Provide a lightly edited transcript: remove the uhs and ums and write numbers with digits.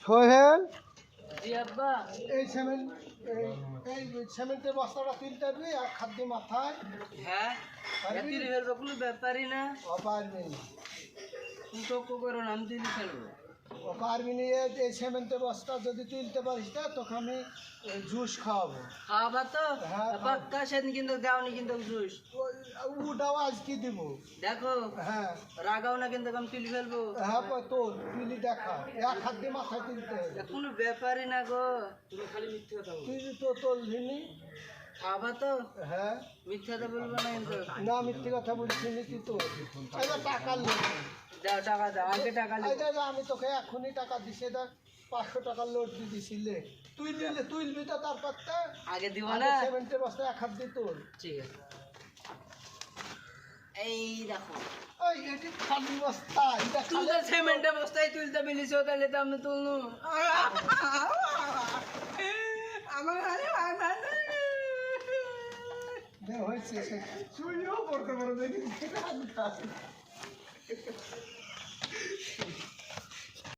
সোহেল, জি আব্বা। এই সিমেন্ট এই এই সিমেন্টের বস্তাটা তুলতে পারবি আর খাদ্য মাথায় হ্যাঁ, পারবি? এতির ফেলবো কোনো ব্যাপারই না। পারবি না। তুমি তো করো না, আমি দিদি ফেলবো। পারবি না, এই সিমেন্টের বস্তা যদি তুলতে পারিস না তোকে আমি জুস খাওয়াবো। খাওয়াবা তো? হ্যাঁ, পাক্কা সেদিন কিন্তু দেওনি কিন্তু জুস। ওটাও আজকে দিব। দেখো হ্যাঁ রাগাও না কিন্তু আমি তুলি ফেলবো। হ্যাঁ, তোর তুলি দেখা, এক হাত দিয়ে মাথায় তুলতে হবে। কোনো ব্যাপারই না গো, তুমি খালি মিথ্যে কথা বলো। তুই তো তুলবি। খাওয়াবা তো? হ্যাঁ, মিথ্যে কথা বলবো না কিন্তু। না মিথ্যে কথা বলছি না, তুই তো এবার টাকা লোক। দাও টাকা দাও, আগে টাকা নিবো। আমি তোকে এখনই টাকা দিছি, দেখ 500 টাকার লোড দিয়ে দিছিলে। তুই নিলে তুলবি তো, তারপর আগে দিব না? সিমেন্টের বস্তা এক হাত দিয়ে তোল। ঠিক আছে, এই দেখো। ওই এটি খালি বস্তা, এটা তুমি তো সিমেন্টের বস্তায় তুলতে পেরেছো, তাহলে তো আমি তুলনু। আমার হয়েছে, তুইও পড়তে পারো দেখি।